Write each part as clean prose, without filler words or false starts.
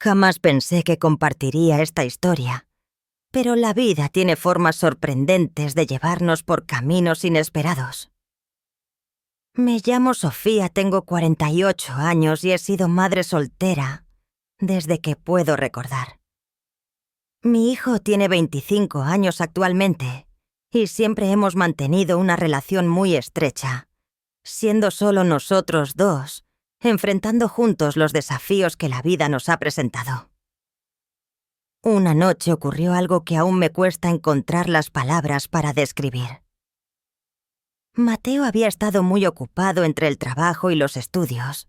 Jamás pensé que compartiría esta historia, pero la vida tiene formas sorprendentes de llevarnos por caminos inesperados. Me llamo Sofía, tengo 48 años y he sido madre soltera desde que puedo recordar. Mi hijo tiene 25 años actualmente y siempre hemos mantenido una relación muy estrecha, siendo solo nosotros dos, enfrentando juntos los desafíos que la vida nos ha presentado. Una noche ocurrió algo que aún me cuesta encontrar las palabras para describir. Mateo había estado muy ocupado entre el trabajo y los estudios,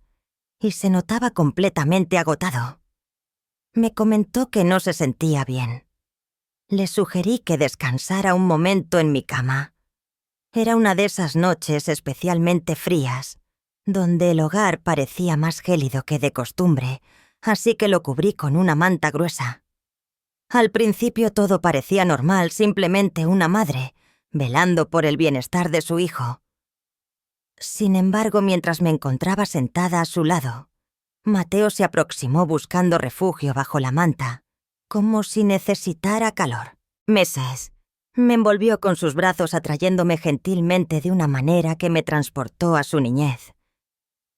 y se notaba completamente agotado. Me comentó que no se sentía bien. Le sugerí que descansara un momento en mi cama. Era una de esas noches especialmente frías, donde el hogar parecía más gélido que de costumbre, así que lo cubrí con una manta gruesa. Al principio todo parecía normal, simplemente una madre, velando por el bienestar de su hijo. Sin embargo, mientras me encontraba sentada a su lado, Mateo se aproximó buscando refugio bajo la manta, como si necesitara calor. Meses. Me envolvió con sus brazos atrayéndome gentilmente de una manera que me transportó a su niñez.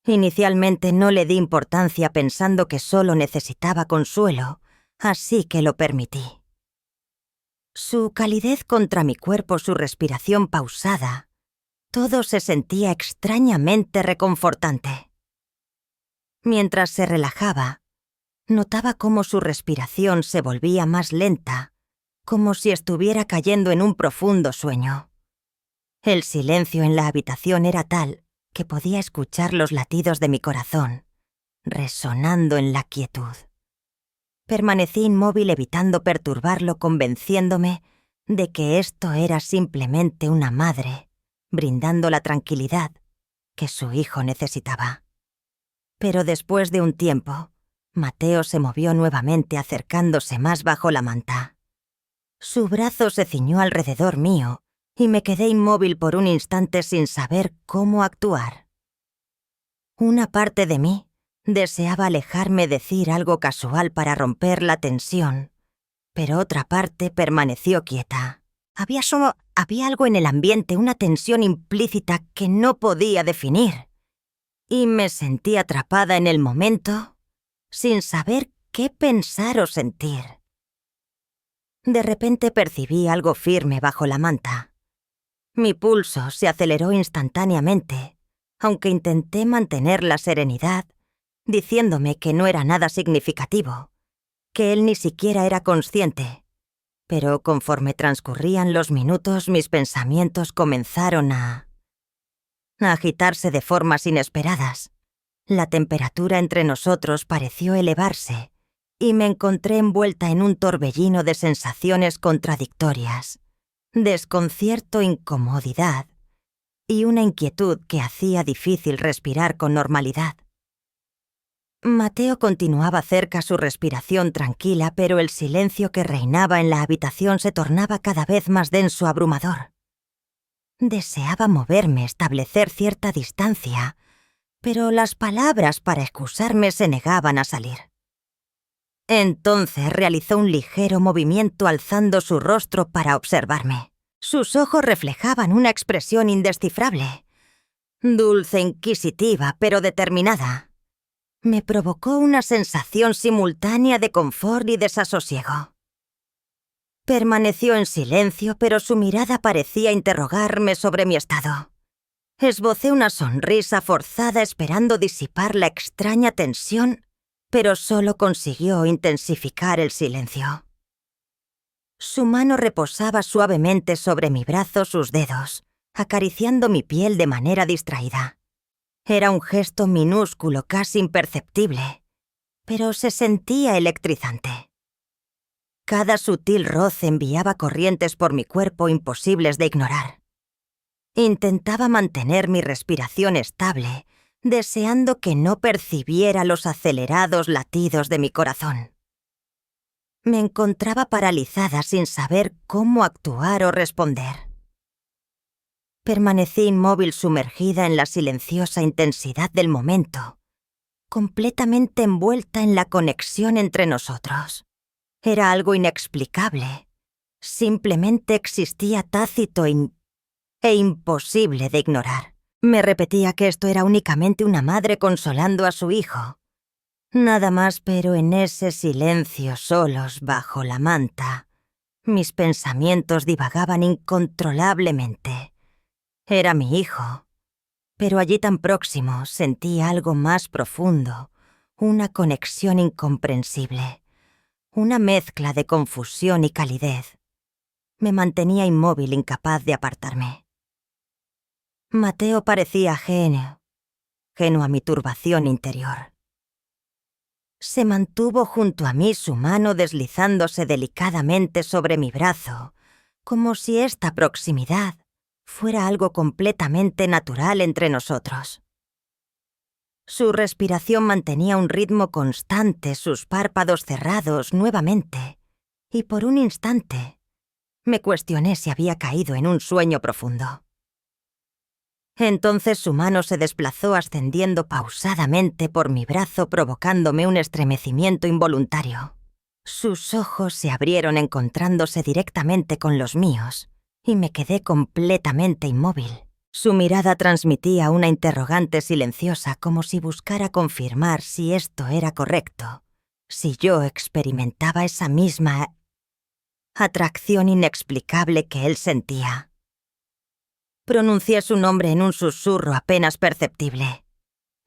Inicialmente no le di importancia pensando que solo necesitaba consuelo, así que lo permití. Su calidez contra mi cuerpo, su respiración pausada, todo se sentía extrañamente reconfortante. Mientras se relajaba, notaba cómo su respiración se volvía más lenta, como si estuviera cayendo en un profundo sueño. El silencio en la habitación era tal que podía escuchar los latidos de mi corazón, resonando en la quietud. Permanecí inmóvil evitando perturbarlo, convenciéndome de que esto era simplemente una madre, brindando la tranquilidad que su hijo necesitaba. Pero después de un tiempo, Mateo se movió nuevamente acercándose más bajo la manta. Su brazo se ciñó alrededor mío y me quedé inmóvil por un instante sin saber cómo actuar. Una parte de mí deseaba alejarme, decir algo casual para romper la tensión, pero otra parte permaneció quieta. Había algo en el ambiente, una tensión implícita que no podía definir, y me sentí atrapada en el momento, sin saber qué pensar o sentir. De repente percibí algo firme bajo la manta. Mi pulso se aceleró instantáneamente, aunque intenté mantener la serenidad, diciéndome que no era nada significativo, que él ni siquiera era consciente. Pero conforme transcurrían los minutos, mis pensamientos comenzaron a agitarse de formas inesperadas. La temperatura entre nosotros pareció elevarse y me encontré envuelta en un torbellino de sensaciones contradictorias, desconcierto, incomodidad y una inquietud que hacía difícil respirar con normalidad. Mateo continuaba cerca, su respiración tranquila, pero el silencio que reinaba en la habitación se tornaba cada vez más denso, abrumador. Deseaba moverme, establecer cierta distancia, pero las palabras para excusarme se negaban a salir. Entonces realizó un ligero movimiento alzando su rostro para observarme. Sus ojos reflejaban una expresión indescifrable, dulce, inquisitiva, pero determinada. Me provocó una sensación simultánea de confort y desasosiego. Permaneció en silencio, pero su mirada parecía interrogarme sobre mi estado. Esbocé una sonrisa forzada esperando disipar la extraña tensión, pero solo consiguió intensificar el silencio. Su mano reposaba suavemente sobre mi brazo, sus dedos, acariciando mi piel de manera distraída. Era un gesto minúsculo, casi imperceptible, pero se sentía electrizante. Cada sutil roce enviaba corrientes por mi cuerpo imposibles de ignorar. Intentaba mantener mi respiración estable, deseando que no percibiera los acelerados latidos de mi corazón. Me encontraba paralizada sin saber cómo actuar o responder. Permanecí inmóvil, sumergida en la silenciosa intensidad del momento, completamente envuelta en la conexión entre nosotros. Era algo inexplicable. Simplemente existía tácito e imposible de ignorar. Me repetía que esto era únicamente una madre consolando a su hijo. Nada más, pero en ese silencio, solos bajo la manta, mis pensamientos divagaban incontrolablemente. Era mi hijo, pero allí tan próximo sentí algo más profundo, una conexión incomprensible, una mezcla de confusión y calidez. Me mantenía inmóvil, incapaz de apartarme. Mateo parecía ajeno a mi turbación interior. Se mantuvo junto a mí, su mano deslizándose delicadamente sobre mi brazo, como si esta proximidad fuera algo completamente natural entre nosotros. Su respiración mantenía un ritmo constante, sus párpados cerrados nuevamente, y por un instante me cuestioné si había caído en un sueño profundo. Entonces su mano se desplazó ascendiendo pausadamente por mi brazo, provocándome un estremecimiento involuntario. Sus ojos se abrieron encontrándose directamente con los míos, y me quedé completamente inmóvil. Su mirada transmitía una interrogante silenciosa, como si buscara confirmar si esto era correcto, si yo experimentaba esa misma atracción inexplicable que él sentía. Pronuncié su nombre en un susurro apenas perceptible.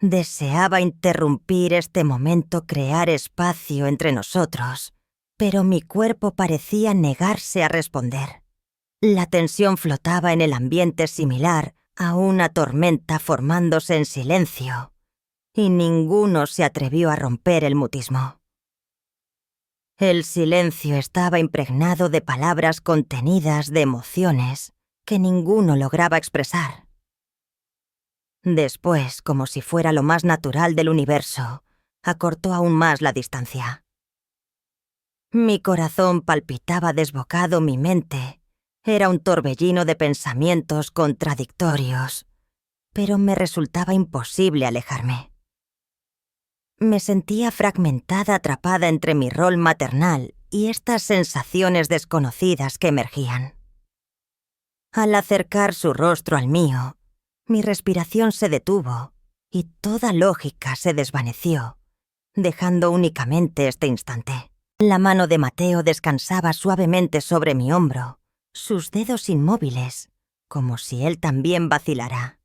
Deseaba interrumpir este momento, crear espacio entre nosotros, pero mi cuerpo parecía negarse a responder. La tensión flotaba en el ambiente, similar a una tormenta formándose en silencio, y ninguno se atrevió a romper el mutismo. El silencio estaba impregnado de palabras contenidas, de emociones que ninguno lograba expresar. Después, como si fuera lo más natural del universo, acortó aún más la distancia. Mi corazón palpitaba desbocado, mi mente era un torbellino de pensamientos contradictorios, pero me resultaba imposible alejarme. Me sentía fragmentada, atrapada entre mi rol maternal y estas sensaciones desconocidas que emergían. Al acercar su rostro al mío, mi respiración se detuvo y toda lógica se desvaneció, dejando únicamente este instante. La mano de Mateo descansaba suavemente sobre mi hombro, sus dedos inmóviles, como si él también vacilara.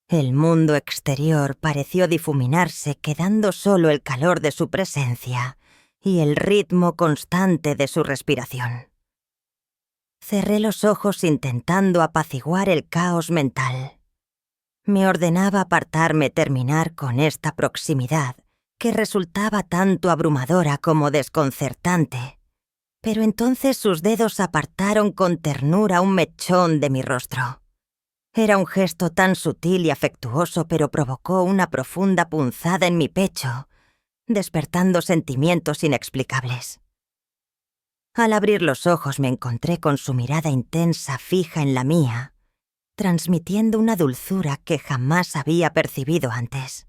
El mundo exterior pareció difuminarse, quedando solo el calor de su presencia y el ritmo constante de su respiración. Cerré los ojos intentando apaciguar el caos mental. Me ordenaba apartarme, terminar con esta proximidad, que resultaba tanto abrumadora como desconcertante. Pero entonces sus dedos apartaron con ternura un mechón de mi rostro. Era un gesto tan sutil y afectuoso, pero provocó una profunda punzada en mi pecho, despertando sentimientos inexplicables. Al abrir los ojos me encontré con su mirada intensa fija en la mía, transmitiendo una dulzura que jamás había percibido antes.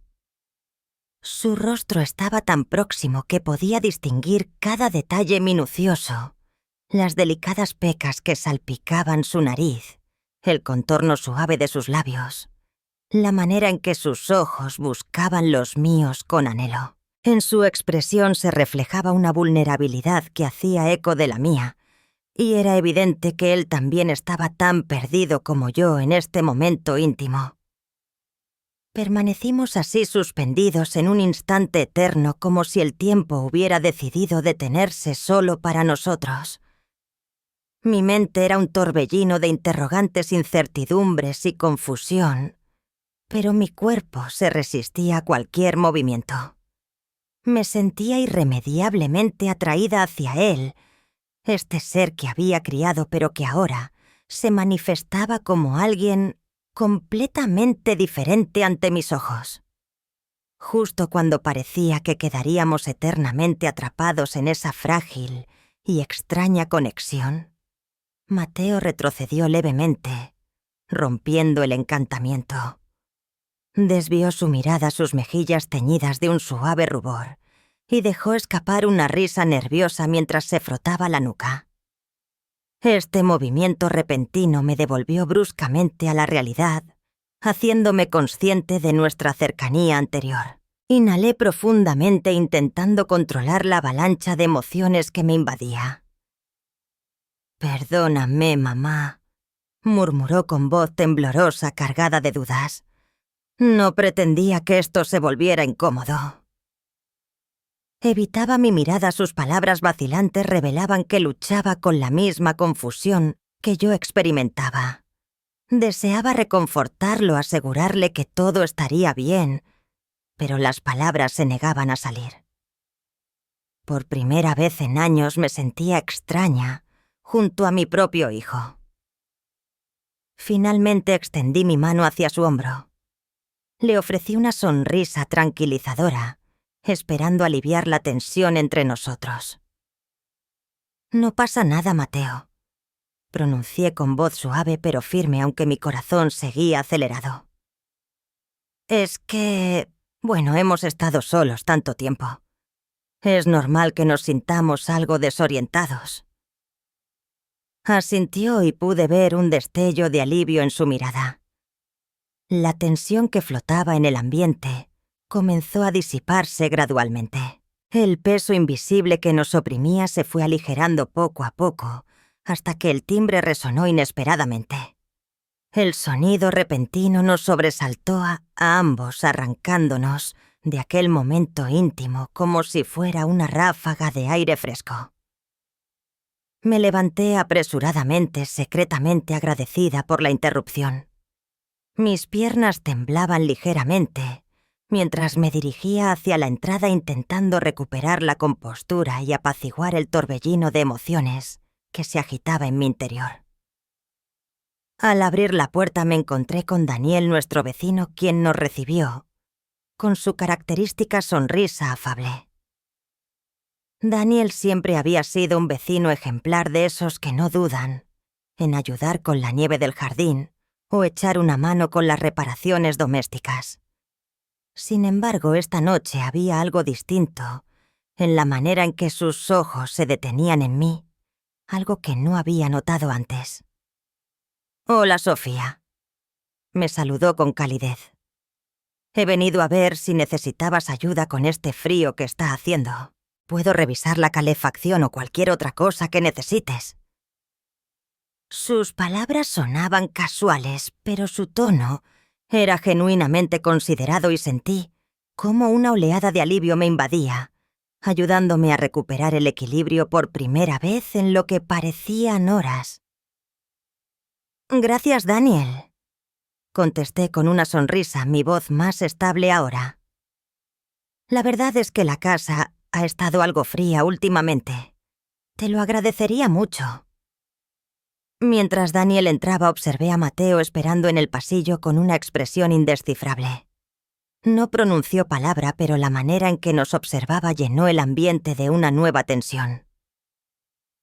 Su rostro estaba tan próximo que podía distinguir cada detalle minucioso, las delicadas pecas que salpicaban su nariz, el contorno suave de sus labios, la manera en que sus ojos buscaban los míos con anhelo. En su expresión se reflejaba una vulnerabilidad que hacía eco de la mía, y era evidente que él también estaba tan perdido como yo en este momento íntimo. Permanecimos así suspendidos en un instante eterno, como si el tiempo hubiera decidido detenerse solo para nosotros. Mi mente era un torbellino de interrogantes, incertidumbres y confusión, pero mi cuerpo se resistía a cualquier movimiento. Me sentía irremediablemente atraída hacia él, este ser que había criado pero que ahora se manifestaba como alguien completamente diferente ante mis ojos. Justo cuando parecía que quedaríamos eternamente atrapados en esa frágil y extraña conexión, Mateo retrocedió levemente, rompiendo el encantamiento. Desvió su mirada a sus mejillas teñidas de un suave rubor y dejó escapar una risa nerviosa mientras se frotaba la nuca. Este movimiento repentino me devolvió bruscamente a la realidad, haciéndome consciente de nuestra cercanía anterior. Inhalé profundamente intentando controlar la avalancha de emociones que me invadía. «Perdóname, mamá», murmuró con voz temblorosa cargada de dudas. «No pretendía que esto se volviera incómodo». Evitaba mi mirada, sus palabras vacilantes revelaban que luchaba con la misma confusión que yo experimentaba. Deseaba reconfortarlo, asegurarle que todo estaría bien, pero las palabras se negaban a salir. Por primera vez en años me sentía extraña junto a mi propio hijo. Finalmente extendí mi mano hacia su hombro. Le ofrecí una sonrisa tranquilizadora, esperando aliviar la tensión entre nosotros. «No pasa nada, Mateo», pronuncié con voz suave pero firme, aunque mi corazón seguía acelerado. «Es que... bueno, hemos estado solos tanto tiempo. Es normal que nos sintamos algo desorientados». Asintió y pude ver un destello de alivio en su mirada. La tensión que flotaba en el ambiente comenzó a disiparse gradualmente. El peso invisible que nos oprimía se fue aligerando poco a poco, hasta que el timbre resonó inesperadamente. El sonido repentino nos sobresaltó a ambos, arrancándonos de aquel momento íntimo como si fuera una ráfaga de aire fresco. Me levanté apresuradamente, secretamente agradecida por la interrupción. Mis piernas temblaban ligeramente mientras me dirigía hacia la entrada intentando recuperar la compostura y apaciguar el torbellino de emociones que se agitaba en mi interior. Al abrir la puerta me encontré con Daniel, nuestro vecino, quien nos recibió con su característica sonrisa afable. Daniel siempre había sido un vecino ejemplar, de esos que no dudan en ayudar con la nieve del jardín o echar una mano con las reparaciones domésticas. Sin embargo, esta noche había algo distinto en la manera en que sus ojos se detenían en mí, algo que no había notado antes. «Hola, Sofía», me saludó con calidez. «He venido a ver si necesitabas ayuda con este frío que está haciendo. Puedo revisar la calefacción o cualquier otra cosa que necesites». Sus palabras sonaban casuales, pero su tono era genuinamente considerado y sentí cómo una oleada de alivio me invadía, ayudándome a recuperar el equilibrio por primera vez en lo que parecían horas. «Gracias, Daniel», contesté con una sonrisa, mi voz más estable ahora. «La verdad es que la casa ha estado algo fría últimamente. Te lo agradecería mucho». Mientras Daniel entraba, observé a Mateo esperando en el pasillo con una expresión indescifrable. No pronunció palabra, pero la manera en que nos observaba llenó el ambiente de una nueva tensión.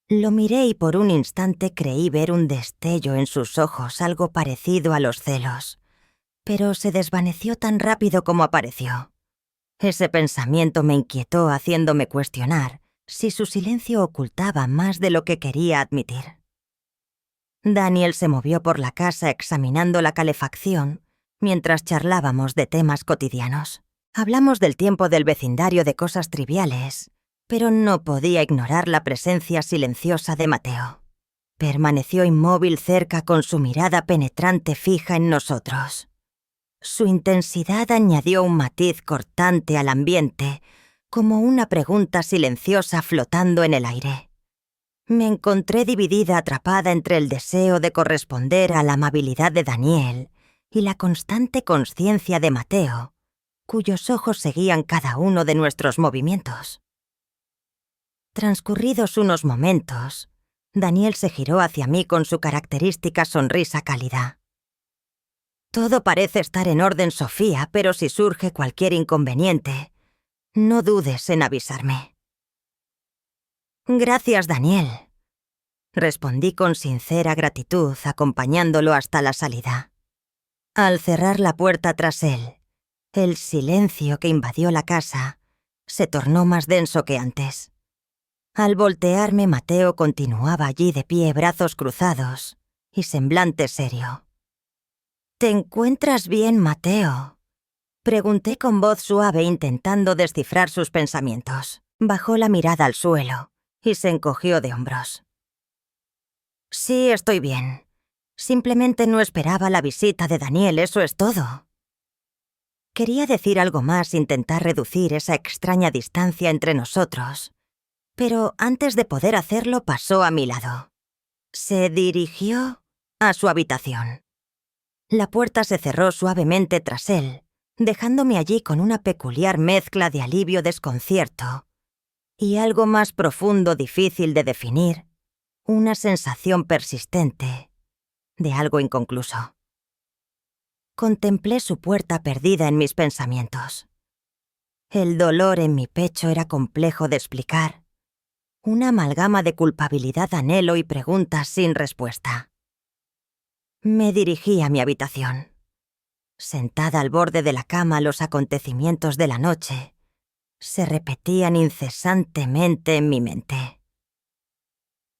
Lo miré y por un instante creí ver un destello en sus ojos, algo parecido a los celos, pero se desvaneció tan rápido como apareció. Ese pensamiento me inquietó, haciéndome cuestionar si su silencio ocultaba más de lo que quería admitir. Daniel se movió por la casa examinando la calefacción mientras charlábamos de temas cotidianos. Hablamos del tiempo del vecindario, de cosas triviales, pero no podía ignorar la presencia silenciosa de Mateo. Permaneció inmóvil cerca con su mirada penetrante fija en nosotros. Su intensidad añadió un matiz cortante al ambiente, como una pregunta silenciosa flotando en el aire. Me encontré dividida, atrapada entre el deseo de corresponder a la amabilidad de Daniel y la constante conciencia de Mateo, cuyos ojos seguían cada uno de nuestros movimientos. Transcurridos unos momentos, Daniel se giró hacia mí con su característica sonrisa cálida. «Todo parece estar en orden, Sofía, pero si surge cualquier inconveniente, no dudes en avisarme». «Gracias, Daniel», respondí con sincera gratitud, acompañándolo hasta la salida. Al cerrar la puerta tras él El silencio que invadió la casa se tornó más denso que antes. Al voltearme, Mateo continuaba allí de pie, brazos cruzados y semblante serio. «¿Te encuentras bien, Mateo?», pregunté con voz suave, intentando descifrar sus pensamientos. Bajó la mirada al suelo y se encogió de hombros. «Sí, estoy bien. Simplemente no esperaba la visita de Daniel, eso es todo». Quería decir algo más, intentar reducir esa extraña distancia entre nosotros, pero antes de poder hacerlo pasó a mi lado. Se dirigió a su habitación. La puerta se cerró suavemente tras él, dejándome allí con una peculiar mezcla de alivio, desconcierto y algo más profundo, difícil de definir, una sensación persistente de algo inconcluso. Contemplé su puerta perdida en mis pensamientos. El dolor en mi pecho era complejo de explicar, una amalgama de culpabilidad, anhelo y preguntas sin respuesta. Me dirigí a mi habitación. Sentada al borde de la cama, los acontecimientos de la noche se repetían incesantemente en mi mente.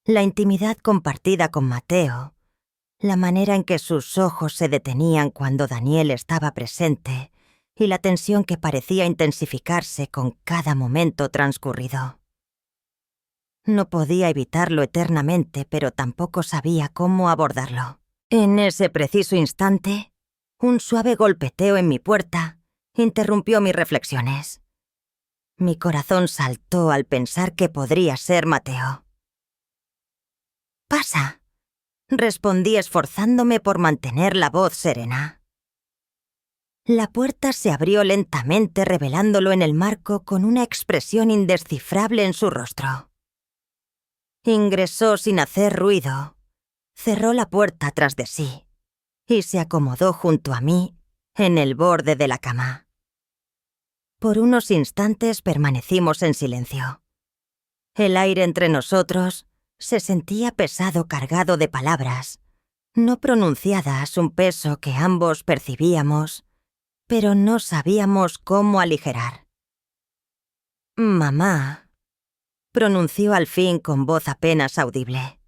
La intimidad compartida con Mateo, la manera en que sus ojos se detenían cuando Daniel estaba presente y la tensión que parecía intensificarse con cada momento transcurrido. No podía evitarlo eternamente, pero tampoco sabía cómo abordarlo. En ese preciso instante, un suave golpeteo en mi puerta interrumpió mis reflexiones. Mi corazón saltó al pensar que podría ser Mateo. «Pasa», respondí esforzándome por mantener la voz serena. La puerta se abrió lentamente, revelándolo en el marco con una expresión indescifrable en su rostro. Ingresó sin hacer ruido, cerró la puerta tras de sí y se acomodó junto a mí en el borde de la cama. Por unos instantes permanecimos en silencio. El aire entre nosotros se sentía pesado, cargado de palabras, no pronunciadas, un peso que ambos percibíamos, pero no sabíamos cómo aligerar. «Mamá», pronunció al fin con voz apenas audible.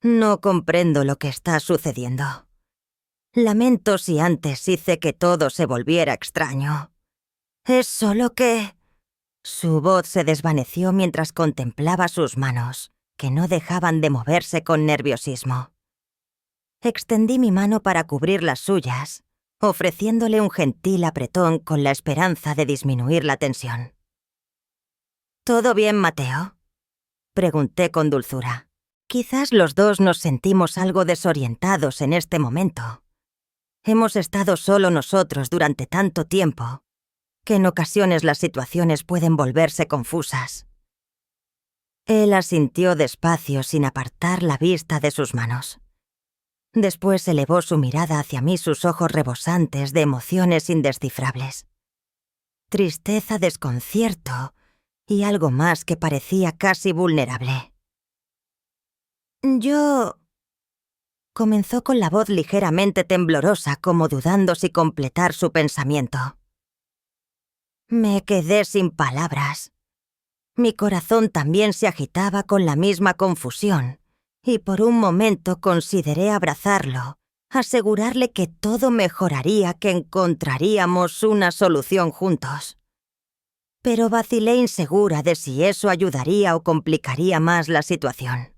«No comprendo lo que está sucediendo. Lamento si antes hice que todo se volviera extraño. Es solo que...». Su voz se desvaneció mientras contemplaba sus manos, que no dejaban de moverse con nerviosismo. Extendí mi mano para cubrir las suyas, ofreciéndole un gentil apretón con la esperanza de disminuir la tensión. «¿Todo bien, Mateo?», pregunté con dulzura. Quizás los dos nos sentimos algo desorientados en este momento. Hemos estado solo nosotros durante tanto tiempo que en ocasiones las situaciones pueden volverse confusas. Él asintió despacio sin apartar la vista de sus manos. Después elevó su mirada hacia mí, sus ojos rebosantes de emociones indescifrables. Tristeza, desconcierto y algo más que parecía casi vulnerable. «Yo...», comenzó con la voz ligeramente temblorosa, como dudando si completar su pensamiento. Me quedé sin palabras. Mi corazón también se agitaba con la misma confusión, y por un momento consideré abrazarlo, asegurarle que todo mejoraría, que encontraríamos una solución juntos. Pero vacilé insegura de si eso ayudaría o complicaría más la situación.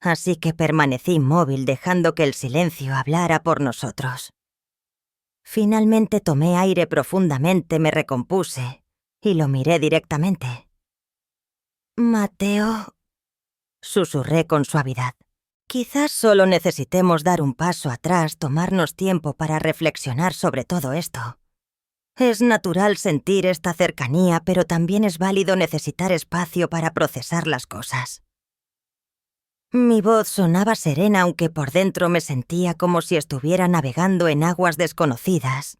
Así que permanecí inmóvil, dejando que el silencio hablara por nosotros. Finalmente tomé aire profundamente, me recompuse y lo miré directamente. «Mateo», susurré con suavidad. «Quizás solo necesitemos dar un paso atrás, tomarnos tiempo para reflexionar sobre todo esto. Es natural sentir esta cercanía, pero también es válido necesitar espacio para procesar las cosas». Mi voz sonaba serena, aunque por dentro me sentía como si estuviera navegando en aguas desconocidas,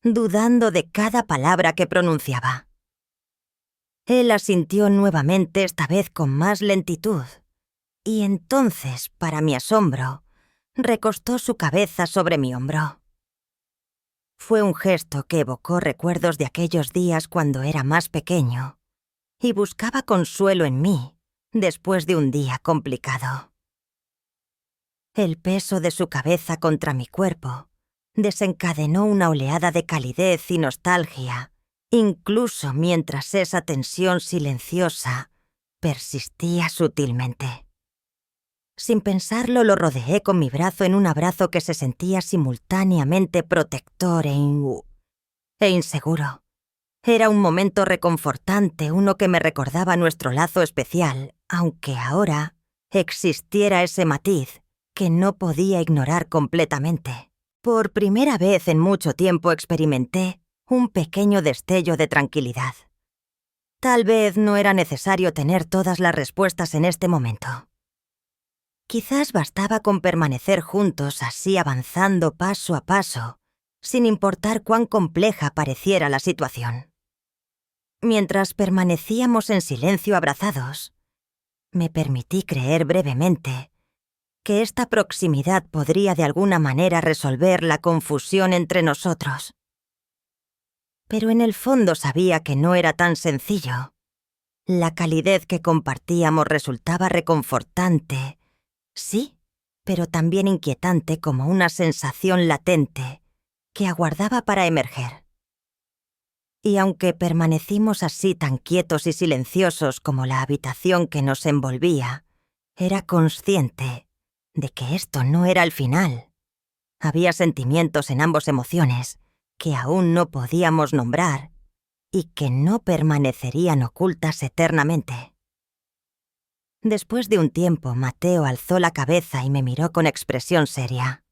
dudando de cada palabra que pronunciaba. Él asintió nuevamente, esta vez con más lentitud, y entonces, para mi asombro, recostó su cabeza sobre mi hombro. Fue un gesto que evocó recuerdos de aquellos días cuando era más pequeño y buscaba consuelo en mí después de un día complicado. El peso de su cabeza contra mi cuerpo desencadenó una oleada de calidez y nostalgia, incluso mientras esa tensión silenciosa persistía sutilmente. Sin pensarlo, lo rodeé con mi brazo en un abrazo que se sentía simultáneamente protector e inseguro. Era un momento reconfortante, uno que me recordaba nuestro lazo especial, aunque ahora existiera ese matiz que no podía ignorar completamente. Por primera vez en mucho tiempo experimenté un pequeño destello de tranquilidad. Tal vez no era necesario tener todas las respuestas en este momento. Quizás bastaba con permanecer juntos así avanzando paso a paso, sin importar cuán compleja pareciera la situación. Mientras permanecíamos en silencio abrazados, me permití creer brevemente que esta proximidad podría de alguna manera resolver la confusión entre nosotros. Pero en el fondo sabía que no era tan sencillo. La calidez que compartíamos resultaba reconfortante, sí, pero también inquietante como una sensación latente que aguardaba para emerger. Y aunque permanecimos así tan quietos y silenciosos como la habitación que nos envolvía, era consciente de que esto no era el final. Había sentimientos en ambos emociones que aún no podíamos nombrar y que no permanecerían ocultas eternamente. Después de un tiempo, Mateo alzó la cabeza y me miró con expresión seria.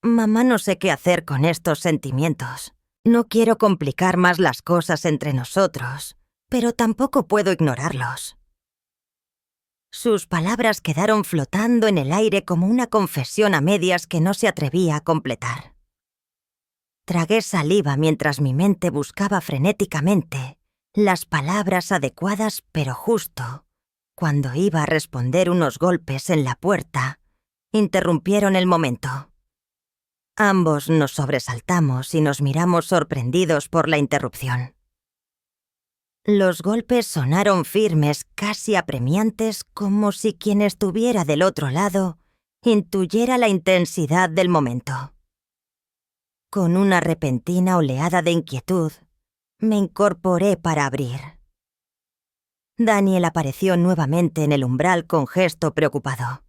Mamá, no sé qué hacer con estos sentimientos. No quiero complicar más las cosas entre nosotros, pero tampoco puedo ignorarlos. Sus palabras quedaron flotando en el aire como una confesión a medias que no se atrevía a completar. Tragué saliva mientras mi mente buscaba frenéticamente las palabras adecuadas, pero justo cuando iba a responder, unos golpes en la puerta interrumpieron el momento. Ambos nos sobresaltamos y nos miramos sorprendidos por la interrupción. Los golpes sonaron firmes, casi apremiantes, como si quien estuviera del otro lado intuyera la intensidad del momento. Con una repentina oleada de inquietud, me incorporé para abrir. Daniel apareció nuevamente en el umbral con gesto preocupado.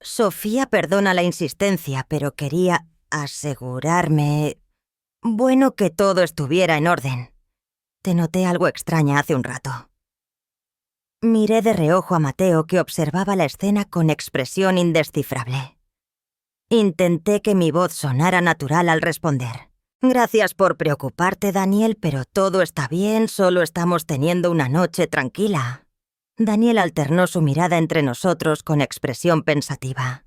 Sofía, perdona la insistencia, pero quería asegurarme... Bueno, que todo estuviera en orden. Te noté algo extraña hace un rato. Miré de reojo a Mateo, que observaba la escena con expresión indescifrable. Intenté que mi voz sonara natural al responder. Gracias por preocuparte, Daniel, pero todo está bien, solo estamos teniendo una noche tranquila. Daniel alternó su mirada entre nosotros con expresión pensativa.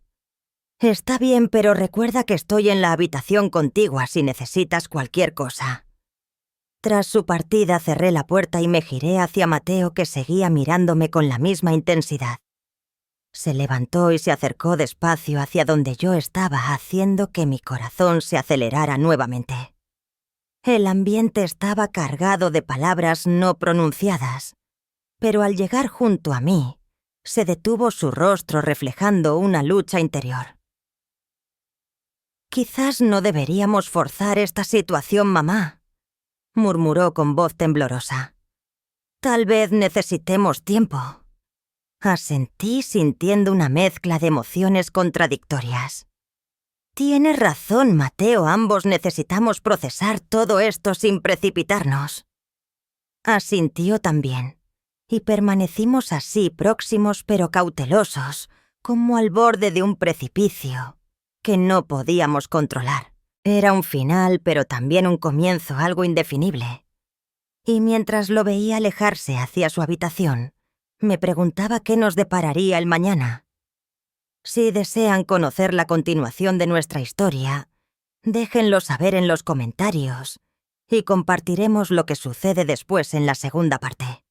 Está bien, pero recuerda que estoy en la habitación contigua si necesitas cualquier cosa. Tras su partida cerré la puerta y me giré hacia Mateo, que seguía mirándome con la misma intensidad. Se levantó y se acercó despacio hacia donde yo estaba, haciendo que mi corazón se acelerara nuevamente. El ambiente estaba cargado de palabras no pronunciadas, pero al llegar junto a mí, se detuvo su rostro reflejando una lucha interior. Quizás no deberíamos forzar esta situación, mamá, murmuró con voz temblorosa. Tal vez necesitemos tiempo. Asentí sintiendo una mezcla de emociones contradictorias. Tienes razón, Mateo, ambos necesitamos procesar todo esto sin precipitarnos. Asintió también, y permanecimos así próximos pero cautelosos, como al borde de un precipicio que no podíamos controlar. Era un final, pero también un comienzo algo indefinible. Y mientras lo veía alejarse hacia su habitación, me preguntaba qué nos depararía el mañana. Si desean conocer la continuación de nuestra historia, déjenlo saber en los comentarios y compartiremos lo que sucede después en la segunda parte.